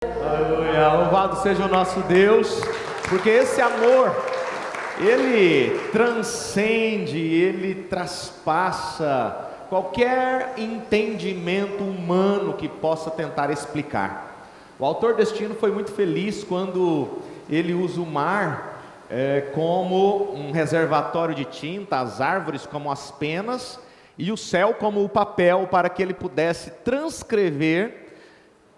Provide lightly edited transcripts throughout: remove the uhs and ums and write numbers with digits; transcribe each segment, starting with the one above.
Aleluia, louvado seja o nosso Deus, porque esse amor, ele transcende, ele traspassa qualquer entendimento humano que possa tentar explicar. O autor deste hino foi muito feliz quando ele usa o mar como um reservatório de tinta, as árvores como as penas e o céu como o papel, para que ele pudesse transcrever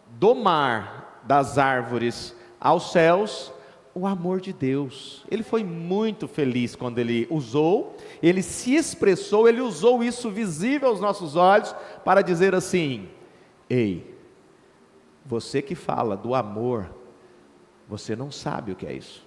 do mar, das árvores aos céus, o amor de Deus. Ele foi muito feliz quando ele usou, ele se expressou, ele usou isso visível aos nossos olhos para dizer assim: ei, você que fala do amor, você não sabe o que é isso.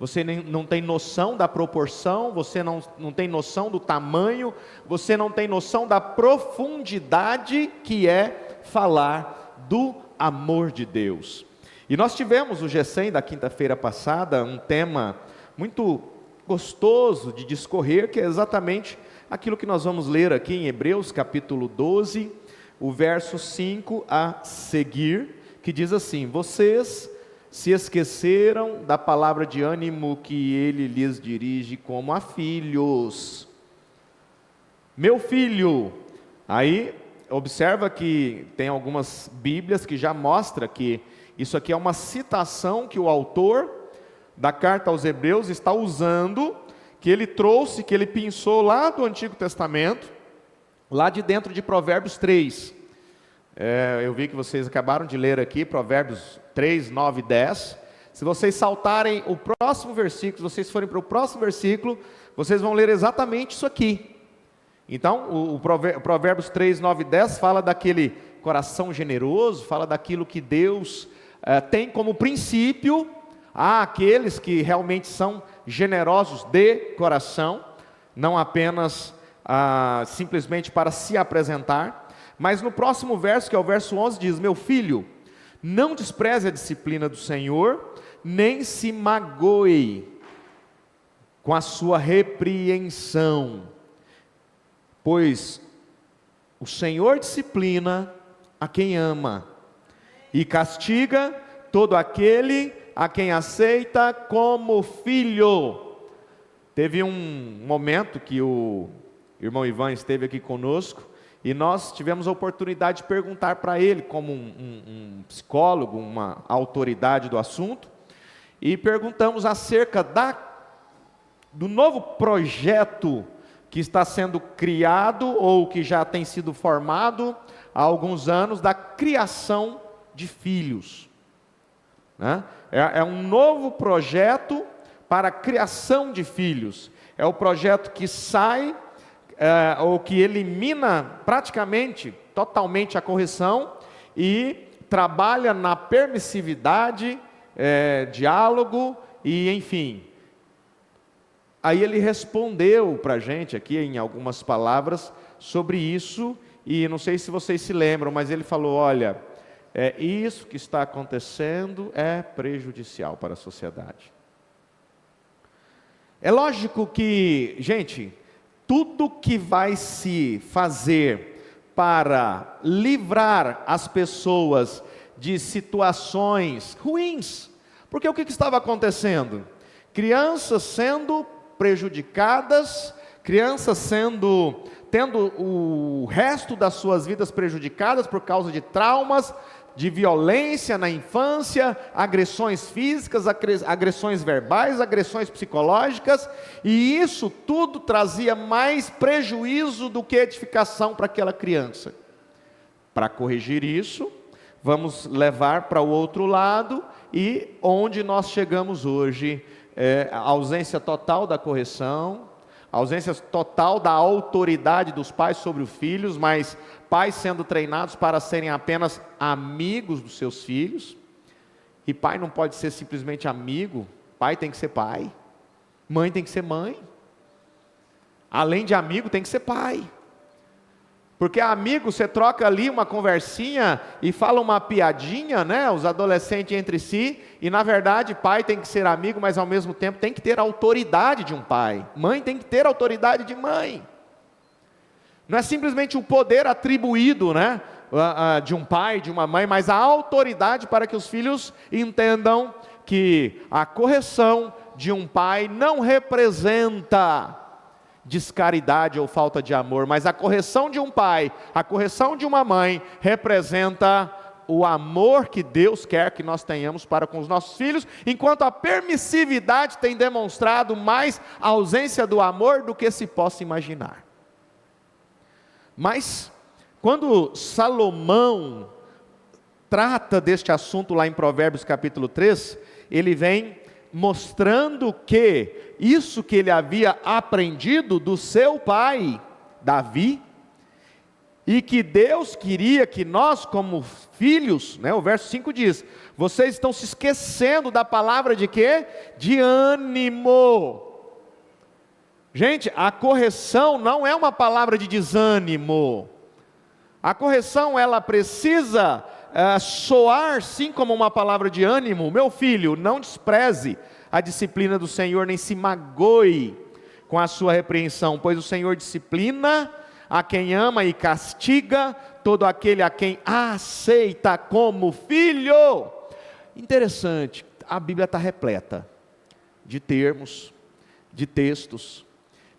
Você não tem noção da proporção, você não tem noção do tamanho, você não tem noção da profundidade que é falar do amor de Deus. E nós tivemos o GECEM da quinta-feira passada, um tema muito gostoso de discorrer, que é exatamente aquilo que nós vamos ler aqui em Hebreus capítulo 12, o verso 5 a seguir, que diz assim: vocês se esqueceram da palavra de ânimo que ele lhes dirige como a filhos. Meu filho. Aí observa que tem algumas bíblias que já mostra que isso aqui é uma citação que o autor da carta aos Hebreus está usando, que ele trouxe, que ele pensou lá do Antigo Testamento, lá de dentro de Provérbios 3. Eu vi que vocês acabaram de ler aqui, Provérbios 3, 9 e 10. Se vocês saltarem o próximo versículo, se vocês forem para o próximo versículo, vocês vão ler exatamente isso aqui. Então, o Provérbios 3, 9 e 10 fala daquele coração generoso, fala daquilo que Deus tem como princípio àqueles que realmente são generosos de coração, não apenas simplesmente para se apresentar. Mas no próximo verso, que é o verso 11, diz: meu filho, não despreze a disciplina do Senhor, nem se magoe com a sua repreensão, pois o Senhor disciplina a quem ama, e castiga todo aquele a quem aceita como filho. Teve um momento que o irmão Ivan esteve aqui conosco, e nós tivemos a oportunidade de perguntar para ele, como um psicólogo, uma autoridade do assunto, e perguntamos acerca do novo projeto que está sendo criado, ou que já tem sido formado há alguns anos, da criação de filhos, né? É um novo projeto para a criação de filhos. É o projeto que sai, ou que elimina praticamente, totalmente a correção, e trabalha na permissividade, diálogo, e enfim. Aí ele respondeu para a gente aqui em algumas palavras sobre isso, e não sei se vocês se lembram, mas ele falou: olha, isso que está acontecendo é prejudicial para a sociedade. É lógico que, gente, tudo que vai se fazer para livrar as pessoas de situações ruins, porque o que estava acontecendo? Crianças sendo prejudicadas, crianças tendo o resto das suas vidas prejudicadas por causa de traumas, de violência na infância, agressões físicas, agressões verbais, agressões psicológicas, e isso tudo trazia mais prejuízo do que edificação para aquela criança. Para corrigir isso, vamos levar para o outro lado, e onde nós chegamos hoje, a ausência total da correção, a ausência total da autoridade dos pais sobre os filhos, mas pais sendo treinados para serem apenas amigos dos seus filhos. E pai não pode ser simplesmente amigo, pai tem que ser pai, mãe tem que ser mãe, além de amigo tem que ser pai. Porque amigo, você troca ali uma conversinha e fala uma piadinha, né? Os adolescentes entre si, e na verdade pai tem que ser amigo, mas ao mesmo tempo tem que ter a autoridade de um pai. Mãe tem que ter a autoridade de mãe. Não é simplesmente o poder atribuído, né? de um pai, de uma mãe, mas a autoridade para que os filhos entendam que a correção de um pai não representa descaridade ou falta de amor, mas a correção de um pai, a correção de uma mãe, representa o amor que Deus quer que nós tenhamos para com os nossos filhos, enquanto a permissividade tem demonstrado mais a ausência do amor do que se possa imaginar. Mas, quando Salomão trata deste assunto lá em Provérbios capítulo 3, ele vem mostrando que isso que ele havia aprendido do seu pai, Davi, e que Deus queria que nós como filhos, o verso 5 diz, vocês estão se esquecendo da palavra de quê? De ânimo. Gente, a correção não é uma palavra de desânimo. A correção, ela precisa soar sim como uma palavra de ânimo. Meu filho, não despreze a disciplina do Senhor, nem se magoe com a sua repreensão, pois o Senhor disciplina a quem ama e castiga todo aquele a quem aceita como filho. Interessante, a Bíblia está repleta de termos, de textos,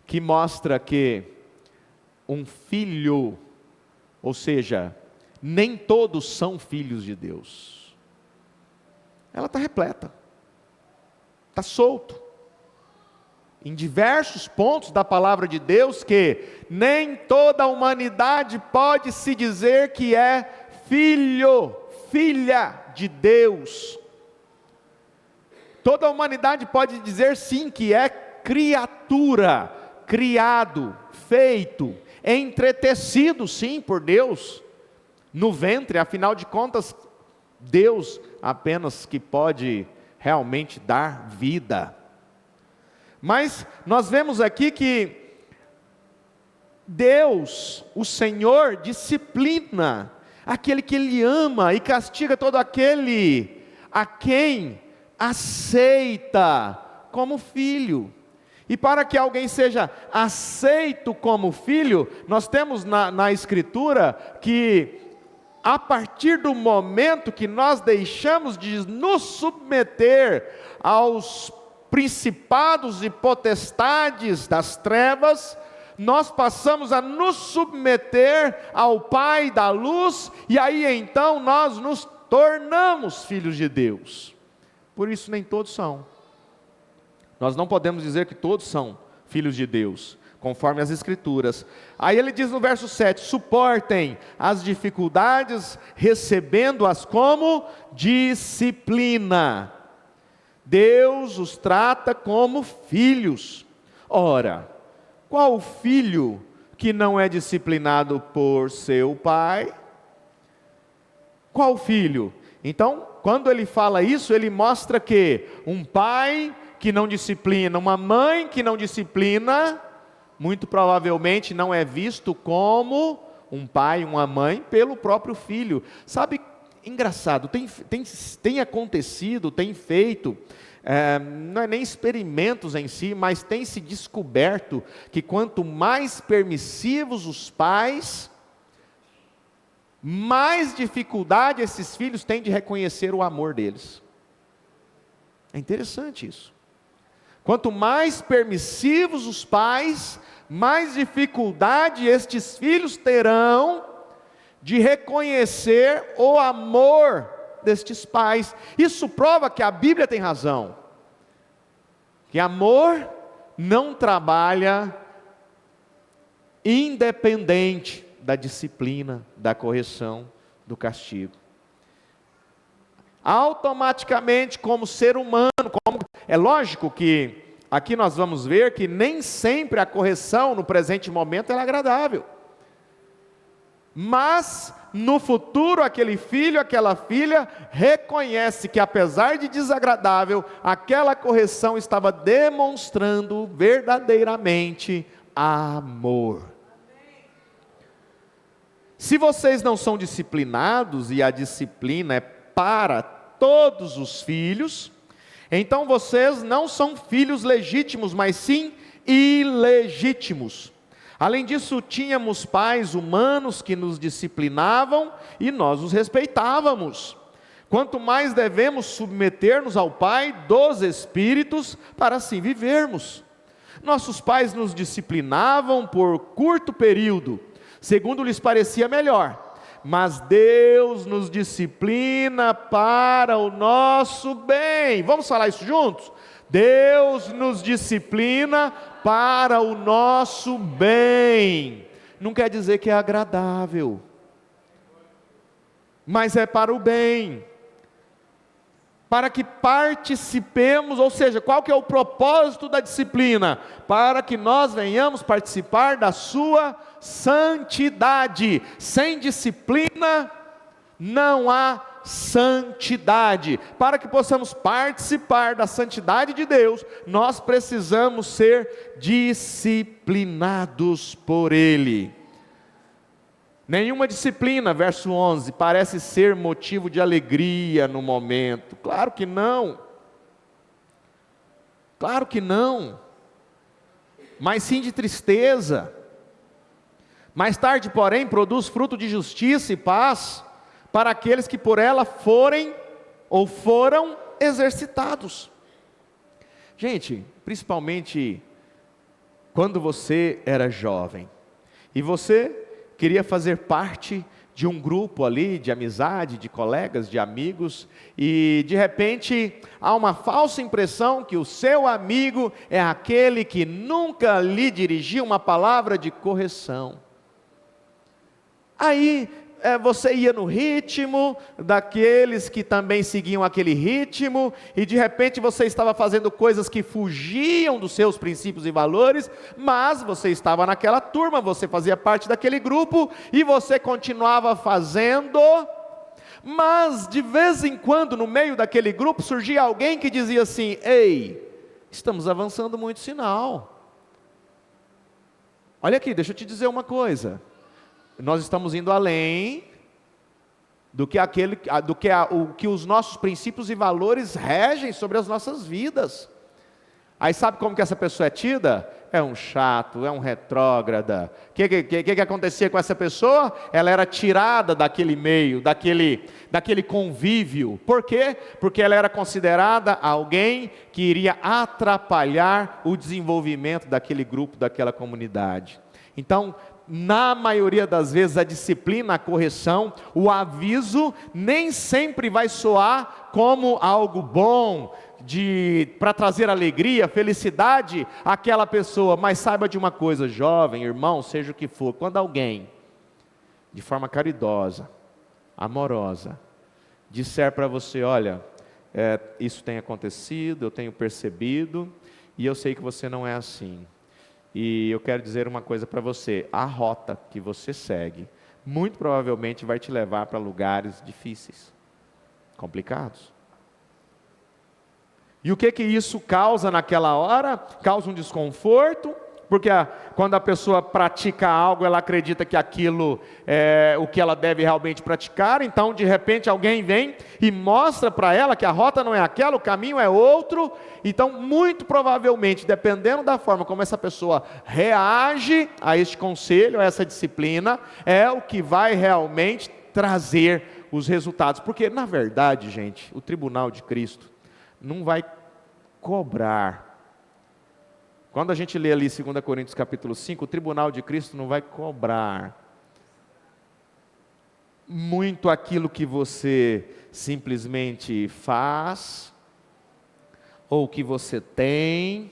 que mostra que um filho, ou seja, nem todos são filhos de Deus. Ela está repleta, está solto, em diversos pontos da palavra de Deus, que nem toda a humanidade pode se dizer que é filho, filha de Deus. Toda a humanidade pode dizer sim que é criatura, criado, feito, entretecido sim por Deus, no ventre, afinal de contas, Deus apenas que pode realmente dar vida. Mas nós vemos aqui que Deus, o Senhor, disciplina aquele que Ele ama e castiga todo aquele a quem aceita como filho. E para que alguém seja aceito como filho, nós temos na Escritura que a partir do momento que nós deixamos de nos submeter aos principados e potestades das trevas, nós passamos a nos submeter ao Pai da luz, e aí então nós nos tornamos filhos de Deus. Por isso nem todos são. Nós não podemos dizer que todos são filhos de Deus, conforme as Escrituras. Aí ele diz no verso 7, suportem as dificuldades, recebendo-as como disciplina. Deus os trata como filhos. Ora, qual filho que não é disciplinado por seu pai? Qual filho? Então, quando ele fala isso, ele mostra que um pai que não disciplina, uma mãe que não disciplina, muito provavelmente não é visto como um pai, uma mãe, pelo próprio filho. Sabe, engraçado, tem acontecido, tem feito, não é nem experimentos em si, mas tem se descoberto que quanto mais permissivos os pais, mais dificuldade esses filhos têm de reconhecer o amor deles. É interessante isso. Quanto mais permissivos os pais, mais dificuldade estes filhos terão de reconhecer o amor destes pais. Isso prova que a Bíblia tem razão, que amor não trabalha independente da disciplina, da correção, do castigo. Automaticamente, como ser humano, é lógico que aqui nós vamos ver que nem sempre a correção no presente momento é agradável, mas no futuro aquele filho, aquela filha reconhece que apesar de desagradável, aquela correção estava demonstrando verdadeiramente amor. Se vocês não são disciplinados, e a disciplina é para todos os filhos, então vocês não são filhos legítimos, mas sim ilegítimos. Além disso, tínhamos pais humanos que nos disciplinavam e nós os respeitávamos. Quanto mais devemos submeter-nos ao Pai dos Espíritos para assim vivermos. Nossos pais nos disciplinavam por curto período, segundo lhes parecia melhor, mas Deus nos disciplina para o nosso bem. Vamos falar isso juntos? Deus nos disciplina para o nosso bem. Não quer dizer que é agradável, mas é para o bem. Para que participemos, ou seja, qual que é o propósito da disciplina? Para que nós venhamos participar da sua santidade. Sem disciplina não há santidade. Para que possamos participar da santidade de Deus, nós precisamos ser disciplinados por Ele. Nenhuma disciplina, verso 11, parece ser motivo de alegria no momento. Claro que não. Claro que não. Mas sim de tristeza. Mais tarde, porém, produz fruto de justiça e paz para aqueles que por ela forem ou foram exercitados. Gente, principalmente quando você era jovem e você queria fazer parte de um grupo ali, de amizade, de colegas, de amigos, e de repente há uma falsa impressão que o seu amigo é aquele que nunca lhe dirigiu uma palavra de correção. Aí você ia no ritmo daqueles que também seguiam aquele ritmo, e de repente você estava fazendo coisas que fugiam dos seus princípios e valores, mas você estava naquela turma, você fazia parte daquele grupo, e você continuava fazendo, mas de vez em quando no meio daquele grupo surgia alguém que dizia assim: ei, estamos avançando muito sinal. Olha aqui, deixa eu te dizer uma coisa. Nós estamos indo além do que os nossos princípios e valores regem sobre as nossas vidas. Aí sabe como que essa pessoa é tida? É um chato, é um retrógrada. O que acontecia com essa pessoa? Ela era tirada daquele meio, daquele convívio. Por quê? Porque ela era considerada alguém que iria atrapalhar o desenvolvimento daquele grupo, daquela comunidade. Então, na maioria das vezes, a disciplina, a correção, o aviso, nem sempre vai soar como algo bom, para trazer alegria, felicidade àquela pessoa. Mas saiba de uma coisa, jovem, irmão, seja o que for, quando alguém, de forma caridosa, amorosa, disser para você: olha, isso tem acontecido, eu tenho percebido, e eu sei que você não é assim. E eu quero dizer uma coisa para você: a rota que você segue, muito provavelmente vai te levar para lugares difíceis, complicados. E o que isso causa naquela hora? Causa um desconforto, porque quando a pessoa pratica algo, ela acredita que aquilo é o que ela deve realmente praticar. Então, de repente, alguém vem e mostra para ela que a rota não é aquela, o caminho é outro. Então, muito provavelmente, dependendo da forma como essa pessoa reage a este conselho, a essa disciplina, é o que vai realmente trazer os resultados. Porque, na verdade, gente, o tribunal de Cristo não vai cobrar. Quando a gente lê ali 2 Coríntios capítulo 5, o tribunal de Cristo não vai cobrar muito aquilo que você simplesmente faz, ou que você tem,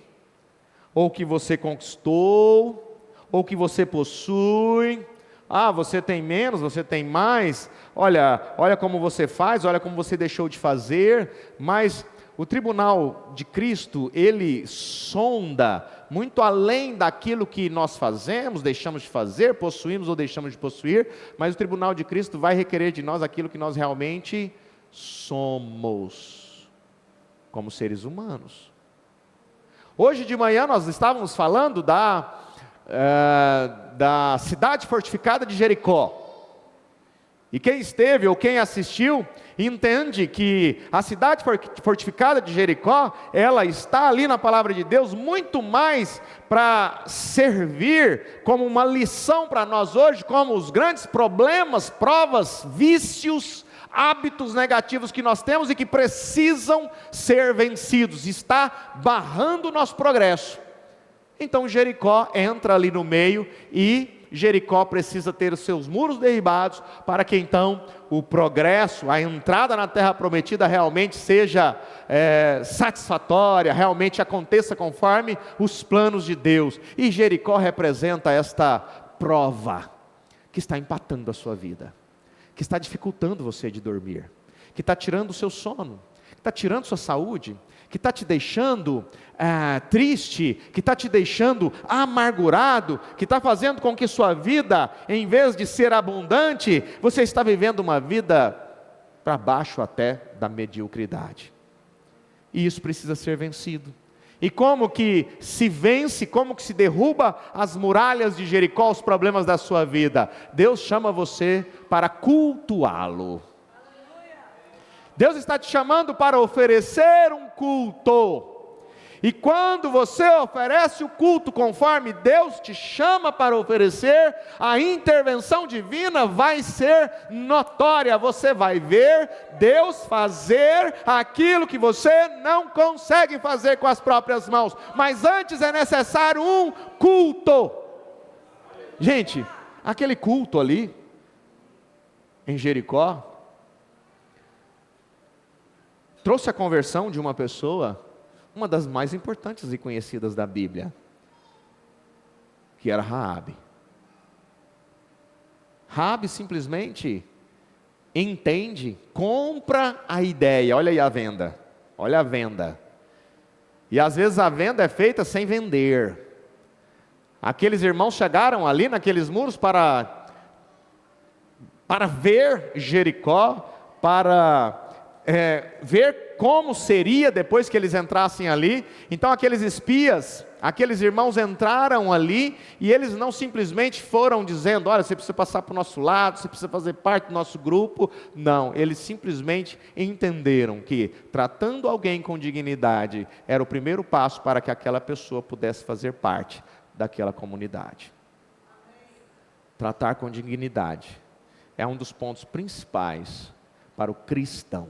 ou que você conquistou, ou que você possui. Ah, você tem menos, você tem mais, olha como você faz, olha como você deixou de fazer. Mas o tribunal de Cristo, ele sonda muito além daquilo que nós fazemos, deixamos de fazer, possuímos ou deixamos de possuir, mas o tribunal de Cristo vai requerer de nós aquilo que nós realmente somos, como seres humanos. Hoje de manhã nós estávamos falando da cidade fortificada de Jericó. E quem esteve ou quem assistiu, entende que a cidade fortificada de Jericó, ela está ali na palavra de Deus muito mais para servir como uma lição para nós hoje, como os grandes problemas, provas, vícios, hábitos negativos que nós temos e que precisam ser vencidos, está barrando o nosso progresso. Então Jericó entra ali no meio e Jericó precisa ter os seus muros derribados para que então o progresso, a entrada na terra prometida realmente seja satisfatória, realmente aconteça conforme os planos de Deus. E Jericó representa esta prova que está empatando a sua vida, que está dificultando você de dormir, que está tirando o seu sono, que está tirando sua saúde, que está te deixando triste, que está te deixando amargurado, que está fazendo com que sua vida, em vez de ser abundante, você está vivendo uma vida para baixo até da mediocridade. E isso precisa ser vencido. E como que se vence, como que se derruba as muralhas de Jericó, os problemas da sua vida? Deus chama você para cultuá-lo. Deus está te chamando para oferecer um culto. E quando você oferece o culto conforme Deus te chama para oferecer, a intervenção divina vai ser notória. Você vai ver Deus fazer aquilo que você não consegue fazer com as próprias mãos. Mas antes é necessário um culto. Gente, aquele culto ali em Jericó trouxe a conversão de uma pessoa, uma das mais importantes e conhecidas da Bíblia, que era Raabe. Raabe simplesmente entende, compra a ideia. Olha aí a venda, olha a venda. E às vezes a venda é feita sem vender. Aqueles irmãos chegaram ali naqueles muros para ver Jericó, para ver como seria depois que eles entrassem ali. Então aqueles espias, aqueles irmãos entraram ali, e eles não simplesmente foram dizendo, olha, você precisa passar para o nosso lado, você precisa fazer parte do nosso grupo. Não, eles simplesmente entenderam que tratando alguém com dignidade era o primeiro passo para que aquela pessoa pudesse fazer parte daquela comunidade. Tratar com dignidade é um dos pontos principais para o cristão.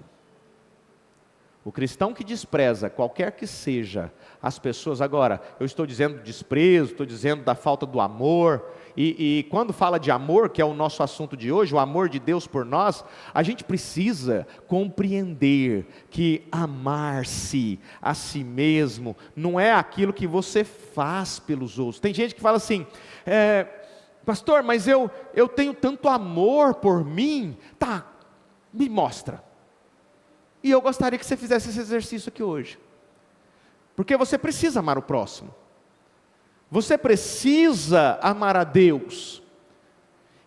O cristão que despreza, qualquer que seja, as pessoas. Agora, eu estou dizendo desprezo, estou dizendo da falta do amor, e quando fala de amor, que é o nosso assunto de hoje, o amor de Deus por nós, a gente precisa compreender que amar-se a si mesmo não é aquilo que você faz pelos outros. Tem gente que fala assim, pastor, mas eu tenho tanto amor por mim. Tá, me mostra. E eu gostaria que você fizesse esse exercício aqui hoje. Porque você precisa amar o próximo. Você precisa amar a Deus.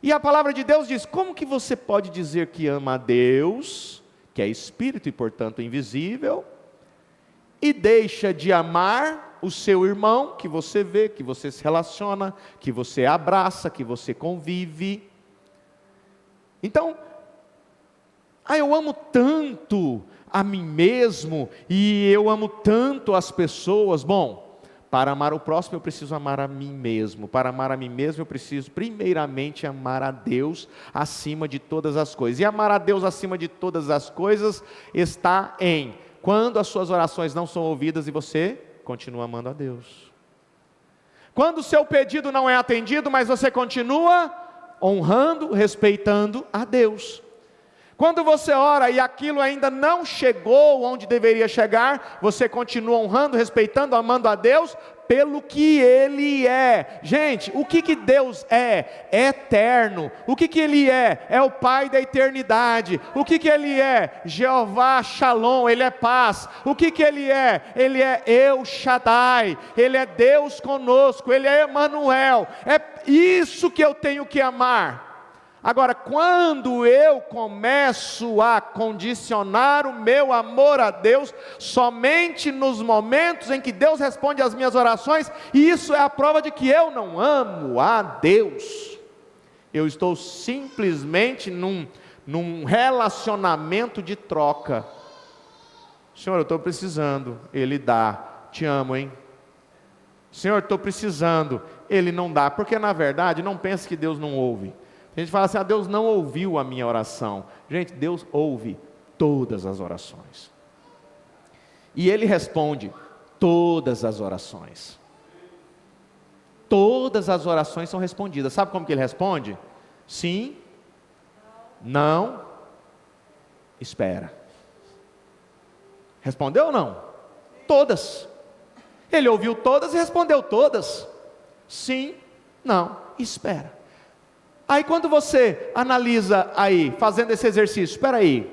E a palavra de Deus diz, como que você pode dizer que ama a Deus, que é espírito e portanto invisível, e deixa de amar o seu irmão, que você vê, que você se relaciona, que você abraça, que você convive? Então, eu amo tanto a mim mesmo, e eu amo tanto as pessoas. Bom, para amar o próximo eu preciso amar a mim mesmo. Para amar a mim mesmo eu preciso primeiramente amar a Deus acima de todas as coisas. E amar a Deus acima de todas as coisas está em quando as suas orações não são ouvidas e você continua amando a Deus. Quando o seu pedido não é atendido, mas você continua honrando, respeitando a Deus. Quando você ora e aquilo ainda não chegou onde deveria chegar, você continua honrando, respeitando, amando a Deus pelo que Ele é. Gente, o que Deus é? É eterno. O que Ele é? É o Pai da eternidade. O que Ele é? Jeová Shalom, Ele é paz. O que Ele é? Ele é El Shaddai, Ele é Deus conosco, Ele é Emanuel. É isso que eu tenho que amar. Agora, quando eu começo a condicionar o meu amor a Deus somente nos momentos em que Deus responde às minhas orações, isso é a prova de que eu não amo a Deus. Eu estou simplesmente num relacionamento de troca. Senhor, eu estou precisando, Ele dá, te amo, hein? Senhor, estou precisando, Ele não dá, porque na verdade, não pense que Deus não ouve. A gente fala assim, Deus não ouviu a minha oração. Gente, Deus ouve todas as orações. E Ele responde todas as orações. Todas as orações são respondidas. Sabe como que Ele responde? Sim, não, espera. Respondeu ou não? Todas. Ele ouviu todas e respondeu todas. Sim, não, espera. Aí quando você analisa aí, fazendo esse exercício, espera aí,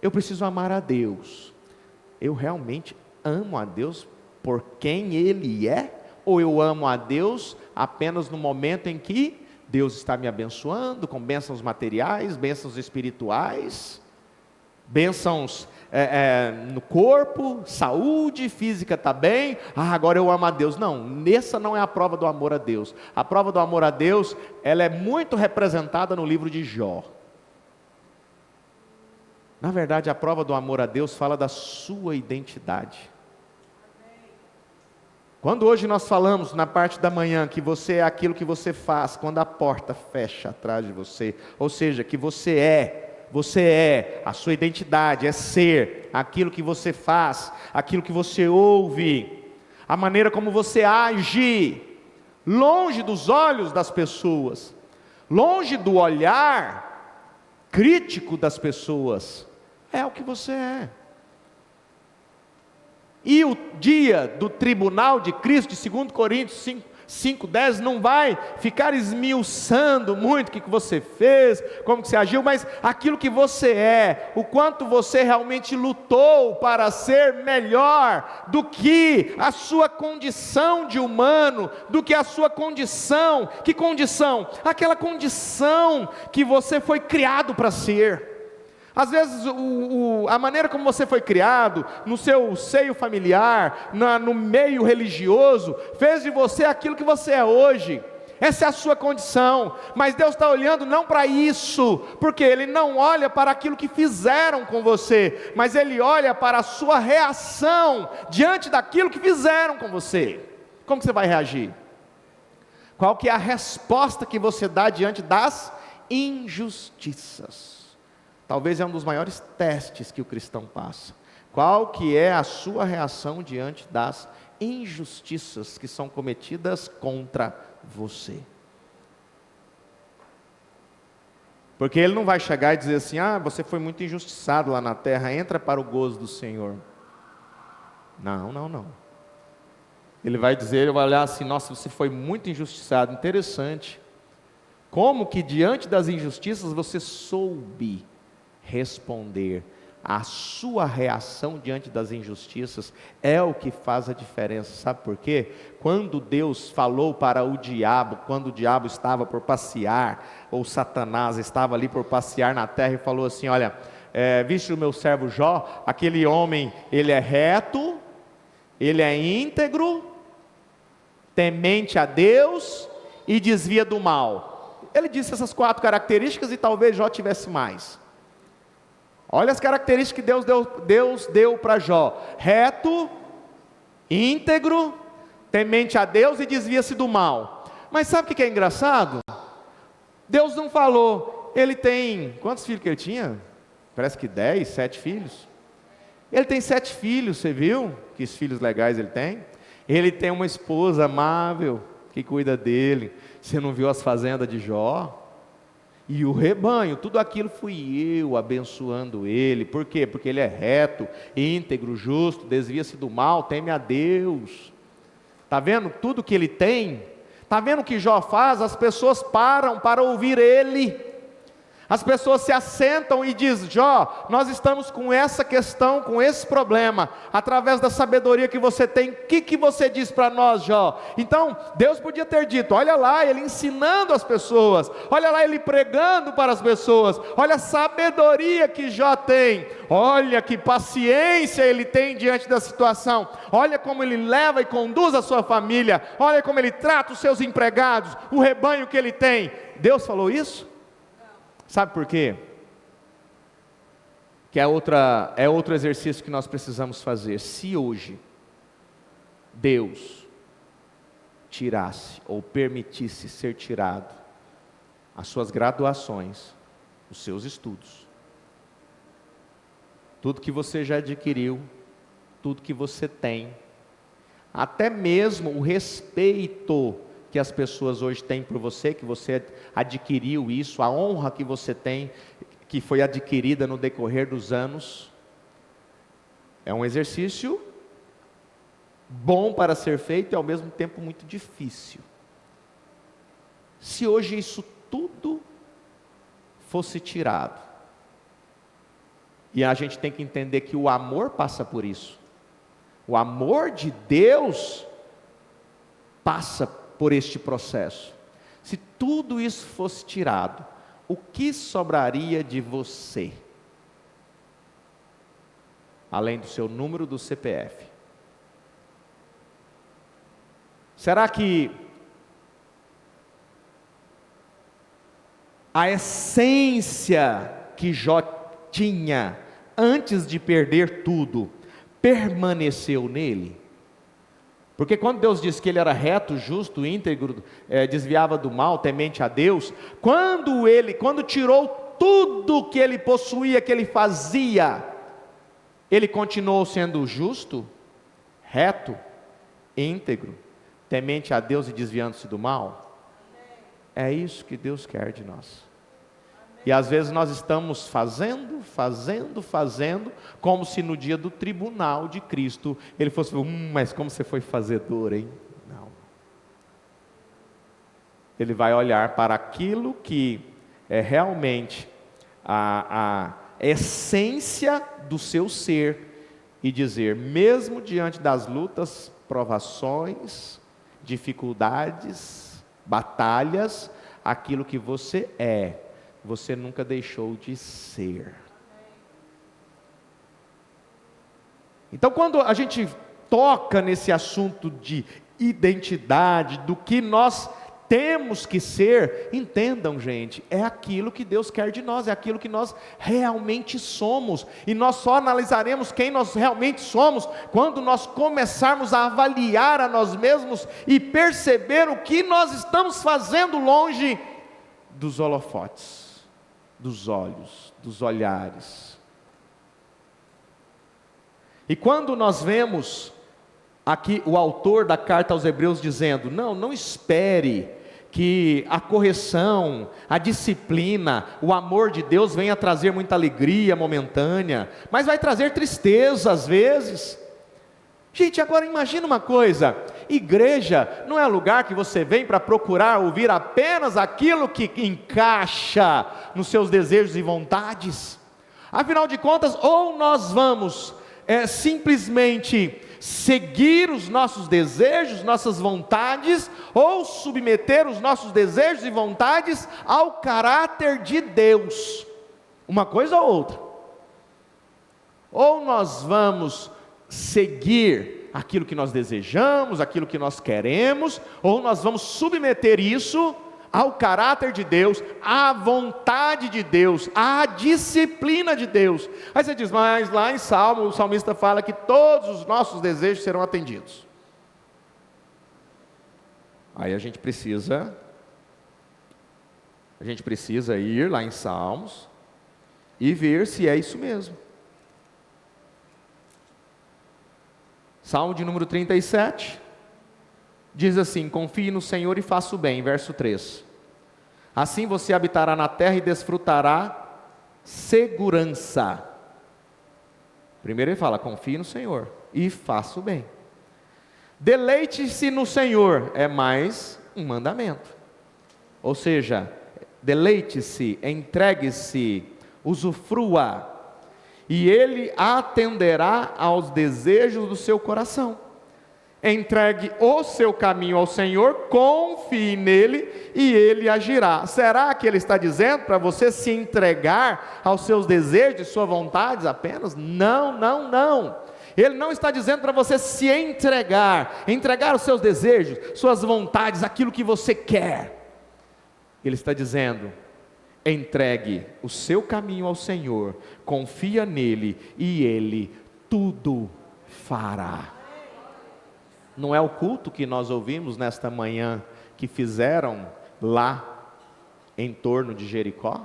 eu preciso amar a Deus. Eu realmente amo a Deus por quem Ele é? Ou eu amo a Deus apenas no momento em que Deus está me abençoando, com bênçãos materiais, bênçãos espirituais, bênçãos no corpo, saúde física está bem, agora eu amo a Deus. Não, essa não é a prova do amor a Deus. A prova do amor a Deus, ela é muito representada no livro de Jó. Na verdade, a prova do amor a Deus fala da sua identidade. Quando hoje nós falamos na parte da manhã que você é aquilo que você faz quando a porta fecha atrás de você, ou seja, que você é, a sua identidade é ser aquilo que você faz, aquilo que você ouve, a maneira como você age, longe dos olhos das pessoas, longe do olhar crítico das pessoas, é o que você é. E o dia do tribunal de Cristo, de 2 Coríntios 5:10, não vai ficar esmiuçando muito o que você fez, como que você agiu, mas aquilo que você é, o quanto você realmente lutou para ser melhor do que a sua condição de humano, do que a sua condição. Que condição? Aquela condição que você foi criado para ser. Às vezes a maneira como você foi criado, no seu seio familiar, no meio religioso, fez de você aquilo que você é hoje. Essa é a sua condição, mas Deus está olhando não para isso, porque Ele não olha para aquilo que fizeram com você, mas Ele olha para a sua reação diante daquilo que fizeram com você. Como que você vai reagir? Qual que é a resposta que você dá diante das injustiças? Talvez é um dos maiores testes que o cristão passa. Qual que é a sua reação diante das injustiças que são cometidas contra você? Porque Ele não vai chegar e dizer assim, você foi muito injustiçado lá na terra, entra para o gozo do Senhor. Não. Ele vai dizer, ele vai olhar assim, nossa, você foi muito injustiçado, interessante. Como que diante das injustiças você soube responder? A sua reação diante das injustiças é o que faz a diferença. Sabe por quê? Quando Deus falou para o diabo, quando o diabo estava por passear, ou Satanás estava ali por passear na terra e falou assim, olha, viste o meu servo Jó, aquele homem, ele é reto, ele é íntegro, temente a Deus e desvia do mal. Ele disse essas 4 características e talvez Jó tivesse mais. Olha as características que Deus deu para Jó: reto, íntegro, temente a Deus e desvia-se do mal. Mas sabe o que é engraçado? Deus não falou, ele tem, quantos filhos que ele tinha? Parece que 10, 7 filhos. Ele tem 7 filhos, você viu? Que filhos legais ele tem? Ele tem uma esposa amável, que cuida dele. Você não viu as fazendas de Jó? E o rebanho, tudo aquilo fui eu abençoando ele. Por quê? Porque ele é reto, íntegro, justo, desvia-se do mal, teme a Deus. Está vendo tudo que ele tem? Está vendo o que Jó faz? As pessoas param para ouvir ele. As pessoas se assentam e dizem, Jó, nós estamos com essa questão, com esse problema, através da sabedoria que você tem, o que você diz para nós, Jó? Então, Deus podia ter dito, olha lá, ele ensinando as pessoas, olha lá, ele pregando para as pessoas, olha a sabedoria que Jó tem, olha que paciência ele tem diante da situação, olha como ele leva e conduz a sua família, olha como ele trata os seus empregados, o rebanho que ele tem. Deus falou isso? Sabe por quê? Que é outro exercício que nós precisamos fazer. Se hoje Deus tirasse ou permitisse ser tirado as suas graduações, os seus estudos, tudo que você já adquiriu, tudo que você tem, até mesmo o respeito que as pessoas hoje têm por você, que você adquiriu isso, a honra que você tem, que foi adquirida no decorrer dos anos, é um exercício bom para ser feito e ao mesmo tempo muito difícil. Se hoje isso tudo fosse tirado, e a gente tem que entender que o amor passa por isso, o amor de Deus passa por este processo. Se tudo isso fosse tirado, o que sobraria de você? Além do seu número do CPF. Será que a essência que Jó tinha antes de perder tudo, permaneceu nele? Porque quando Deus disse que ele era reto, justo, íntegro, desviava do mal, temente a Deus, quando tirou tudo que ele possuía, que ele fazia, ele continuou sendo justo, reto, íntegro, temente a Deus e desviando-se do mal? É isso que Deus quer de nós. E às vezes nós estamos fazendo, como se no dia do tribunal de Cristo, ele fosse, mas como você foi fazedor, hein? Não. Ele vai olhar para aquilo que é realmente a essência do seu ser e dizer, mesmo diante das lutas, provações, dificuldades, batalhas, aquilo que você é, você nunca deixou de ser. Então, quando a gente toca nesse assunto de identidade, do que nós temos que ser, entendam, gente, é aquilo que Deus quer de nós, é aquilo que nós realmente somos, e nós só analisaremos quem nós realmente somos, quando nós começarmos a avaliar a nós mesmos, e perceber o que nós estamos fazendo longe dos holofotes, dos olhos, dos olhares. E quando nós vemos aqui o autor da carta aos Hebreus dizendo, não espere que a correção, a disciplina, o amor de Deus venha trazer muita alegria momentânea, mas vai trazer tristeza às vezes. Gente, agora imagina uma coisa, igreja não é lugar que você vem para procurar ouvir apenas aquilo que encaixa nos seus desejos e vontades. Afinal de contas, ou nós vamos simplesmente seguir os nossos desejos, nossas vontades, ou submeter os nossos desejos e vontades ao caráter de Deus, uma coisa ou outra. Ou nós vamos seguir aquilo que nós desejamos, aquilo que nós queremos, ou nós vamos submeter isso ao caráter de Deus, à vontade de Deus, à disciplina de Deus. Aí você diz, mas lá em Salmo, o salmista fala que todos os nossos desejos serão atendidos. Aí a gente precisa ir lá em Salmos e ver se é isso mesmo. Salmo de número 37, diz assim, confie no Senhor e faça o bem, verso 3. Assim você habitará na terra e desfrutará segurança. Primeiro ele fala, confie no Senhor e faça o bem. Deleite-se no Senhor, é mais um mandamento. Ou seja, deleite-se, entregue-se, usufrua, e Ele atenderá aos desejos do seu coração. Entregue o seu caminho ao Senhor, confie nele e Ele agirá. Será que Ele está dizendo para você se entregar aos seus desejos e suas vontades apenas? Não. Ele não está dizendo para você se entregar os seus desejos, suas vontades, aquilo que você quer. Ele está dizendo, Entregue o seu caminho ao Senhor, confia nele e ele tudo fará. Não é o culto que nós ouvimos nesta manhã que fizeram lá em torno de Jericó?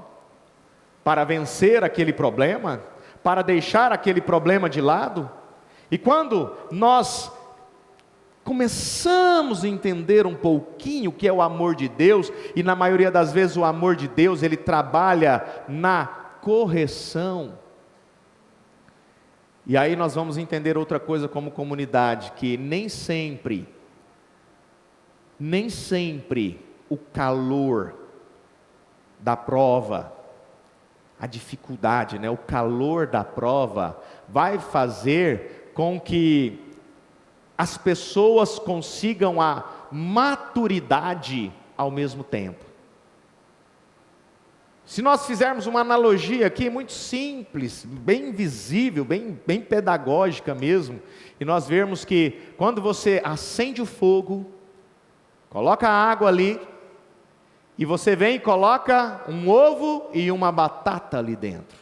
Para vencer aquele problema, para deixar aquele problema de lado. E quando nós começamos a entender um pouquinho o que é o amor de Deus, e na maioria das vezes o amor de Deus, ele trabalha na correção. E aí nós vamos entender outra coisa como comunidade, que nem sempre o calor da prova, a dificuldade, o calor da prova, vai fazer com que as pessoas consigam a maturidade ao mesmo tempo. Se nós fizermos uma analogia aqui muito simples, bem visível, bem pedagógica mesmo, e nós vermos que quando você acende o fogo, coloca a água ali, e você vem e coloca um ovo e uma batata ali dentro.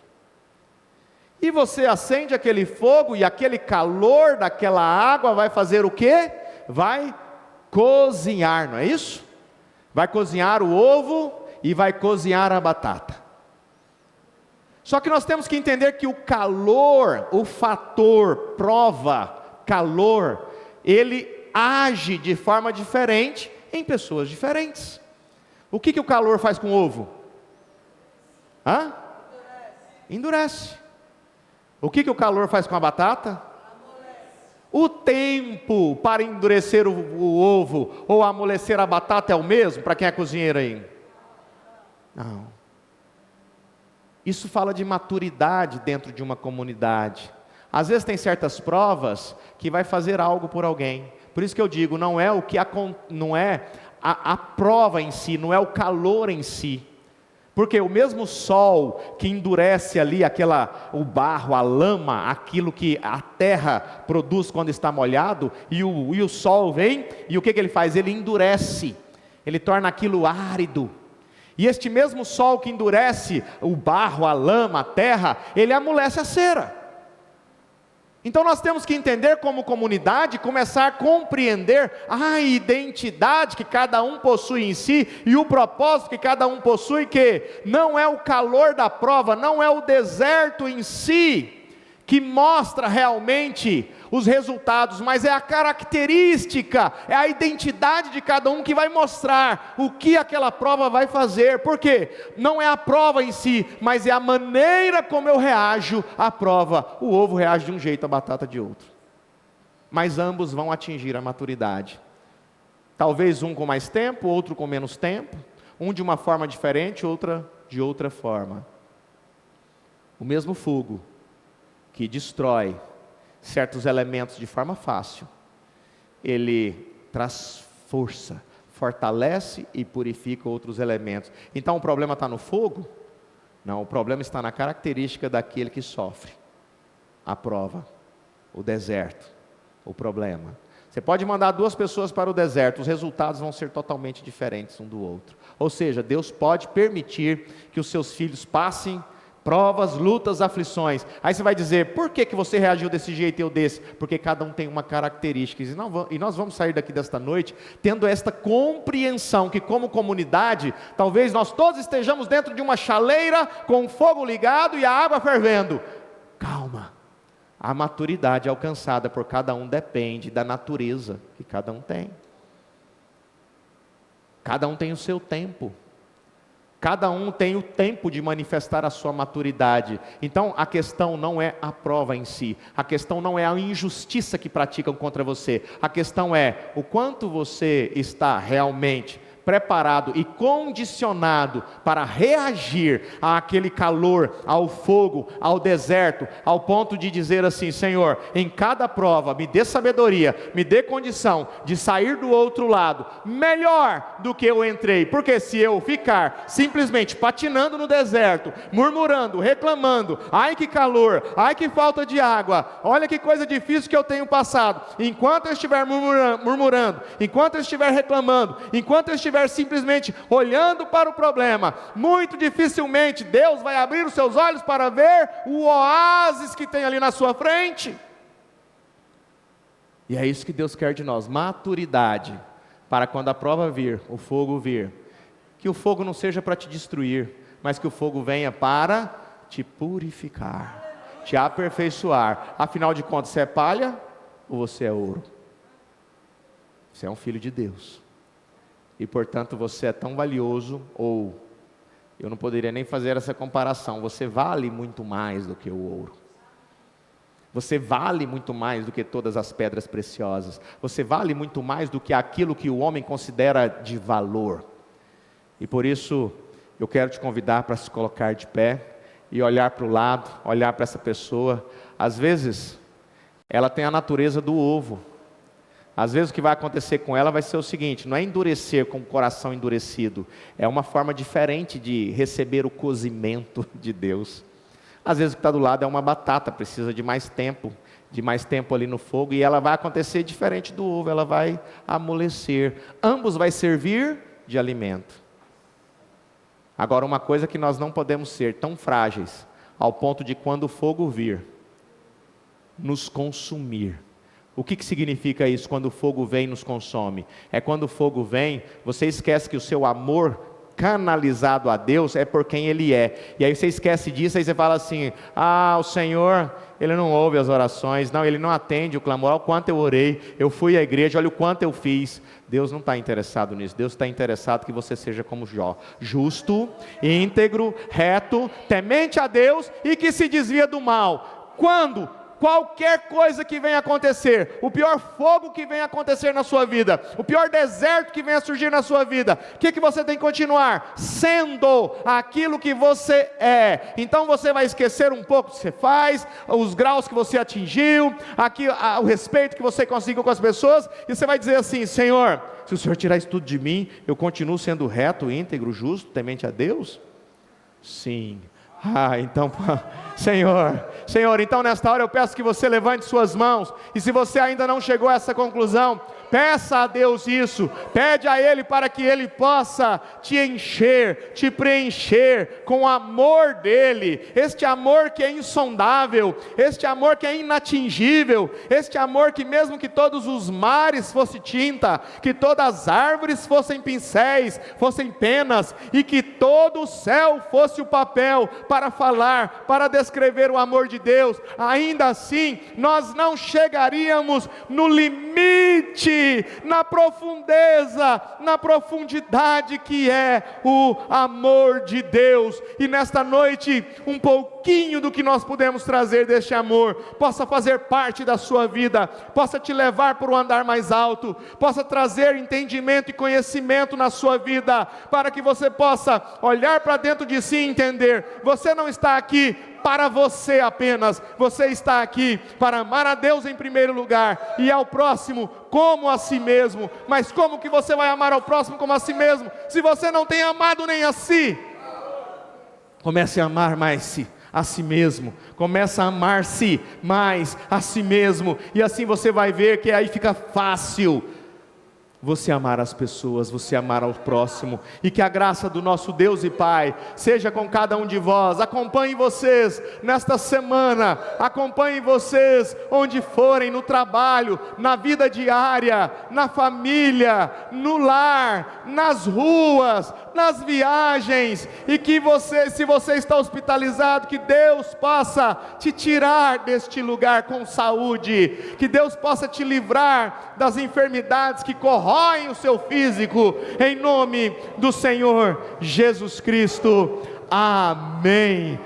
E você acende aquele fogo e aquele calor daquela água vai fazer o quê? Vai cozinhar, não é isso? Vai cozinhar o ovo e vai cozinhar a batata. Só que nós temos que entender que o calor, o fator prova, calor, ele age de forma diferente em pessoas diferentes. O que o calor faz com o ovo? Endurece. O que o calor faz com a batata? O tempo para endurecer o ovo ou amolecer a batata é o mesmo para quem é cozinheiro aí? Não. Isso fala de maturidade dentro de uma comunidade. Às vezes tem certas provas que vai fazer algo por alguém. Por isso que eu digo, não é a prova em si, não é o calor em si. Porque o mesmo sol que endurece ali o barro, a lama, aquilo que a terra produz quando está molhado, e o sol vem, e o que ele faz? Ele endurece, ele torna aquilo árido. E este mesmo sol que endurece o barro, a lama, a terra, ele amolece a cera. Então nós temos que entender como comunidade, começar a compreender a identidade que cada um possui em si, e o propósito que cada um possui, que não é o calor da prova, não é o deserto em si, que mostra realmente os resultados, mas é a característica, é a identidade de cada um que vai mostrar o que aquela prova vai fazer. Por quê? Não é a prova em si, mas é a maneira como eu reajo à prova. O ovo reage de um jeito, a batata de outro, mas ambos vão atingir a maturidade. Talvez um com mais tempo, outro com menos tempo, um de uma forma diferente, outra de outra forma. O mesmo fogo que destrói certos elementos de forma fácil, ele traz força, fortalece e purifica outros elementos. Então o problema está no fogo? Não, o problema está na característica daquele que sofre a prova, o deserto, o problema. Você pode mandar 2 pessoas para o deserto, os resultados vão ser totalmente diferentes um do outro. Ou seja, Deus pode permitir que os seus filhos passem provas, lutas, aflições. Aí você vai dizer, por que você reagiu desse jeito e eu desse? Porque cada um tem uma característica. E nós vamos sair daqui desta noite tendo esta compreensão que como comunidade, talvez nós todos estejamos dentro de uma chaleira com o fogo ligado e a água fervendo. Calma. A maturidade alcançada por cada um depende da natureza que cada um tem. Cada um tem o seu tempo. Cada um tem o tempo de manifestar a sua maturidade. Então a questão não é a prova em si, a questão não é a injustiça que praticam contra você, a questão é o quanto você está realmente preparado e condicionado para reagir àquele calor, ao fogo, ao deserto, ao ponto de dizer assim: Senhor, em cada prova me dê sabedoria, me dê condição de sair do outro lado melhor do que eu entrei. Porque se eu ficar simplesmente patinando no deserto, murmurando, reclamando, ai que calor, ai que falta de água, olha que coisa difícil que eu tenho passado, enquanto eu estiver murmurando, enquanto eu estiver reclamando, enquanto eu estiver estiver simplesmente olhando para o problema, muito dificilmente Deus vai abrir os seus olhos para ver o oásis que tem ali na sua frente. E é isso que Deus quer de nós, maturidade, para quando a prova vir, o fogo vir, que o fogo não seja para te destruir, mas que o fogo venha para te purificar, te aperfeiçoar. Afinal de contas, você é palha ou você é ouro? Você é um filho de Deus, e portanto você é tão valioso, ou eu não poderia nem fazer essa comparação, você vale muito mais do que o ouro. Você vale muito mais do que todas as pedras preciosas. Você vale muito mais do que aquilo que o homem considera de valor. E por isso, eu quero te convidar para se colocar de pé e olhar para o lado, olhar para essa pessoa. Às vezes, ela tem a natureza do ovo. Às vezes o que vai acontecer com ela vai ser o seguinte: não é endurecer com o coração endurecido, é uma forma diferente de receber o cozimento de Deus. Às vezes o que está do lado é uma batata, precisa de mais tempo ali no fogo, e ela vai acontecer diferente do ovo, ela vai amolecer. Ambos vai servir de alimento. Agora, uma coisa que nós não podemos ser tão frágeis, ao ponto de quando o fogo vir, nos consumir. O que significa isso, quando o fogo vem e nos consome? É quando o fogo vem, você esquece que o seu amor canalizado a Deus é por quem Ele é, e aí você esquece disso, aí você fala assim: o Senhor, Ele não ouve as orações, não, Ele não atende o clamor. Olha o quanto eu orei, eu fui à igreja, olha o quanto eu fiz. Deus não está interessado nisso. Deus está interessado que você seja como Jó, justo, íntegro, reto, temente a Deus e que se desvia do mal. Quando qualquer coisa que venha acontecer, o pior fogo que venha acontecer na sua vida, o pior deserto que venha surgir na sua vida, o que você tem que continuar? Sendo aquilo que você é. Então você vai esquecer um pouco o que você faz, os graus que você atingiu, o respeito que você conseguiu com as pessoas, e você vai dizer assim: Senhor, se o Senhor tirar isso tudo de mim, eu continuo sendo reto, íntegro, justo, temente a Deus? Sim. Então, Senhor, então nesta hora eu peço que você levante suas mãos, e se você ainda não chegou a essa conclusão, peça a Deus isso, pede a Ele para que Ele possa te encher, te preencher com o amor dEle, este amor que é insondável, este amor que é inatingível, este amor que mesmo que todos os mares fossem tinta, que todas as árvores fossem pincéis, fossem penas, e que todo o céu fosse o papel para falar, para descrever o amor de Deus, ainda assim nós não chegaríamos no limite, na profundeza, na profundidade que é o amor de Deus. E nesta noite, um pouquinho do que nós podemos trazer deste amor, possa fazer parte da sua vida, possa te levar para um andar mais alto, possa trazer entendimento e conhecimento na sua vida, para que você possa olhar para dentro de si e entender: você não está aqui para você apenas, você está aqui para amar a Deus em primeiro lugar, e ao próximo como a si mesmo. Mas como que você vai amar ao próximo como a si mesmo, se você não tem amado nem a si? Comece a amar mais a si mesmo, comece a amar-se mais a si mesmo, e assim você vai ver que aí fica fácil você amar as pessoas, você amar ao próximo, e que a graça do nosso Deus e Pai seja com cada um de vós. Acompanhe vocês nesta semana, acompanhe vocês onde forem, no trabalho, na vida diária, na família, no lar, nas ruas, nas viagens, e que você, se você está hospitalizado, que Deus possa te tirar deste lugar com saúde, que Deus possa te livrar das enfermidades que corroem o seu físico, em nome do Senhor Jesus Cristo. Amém.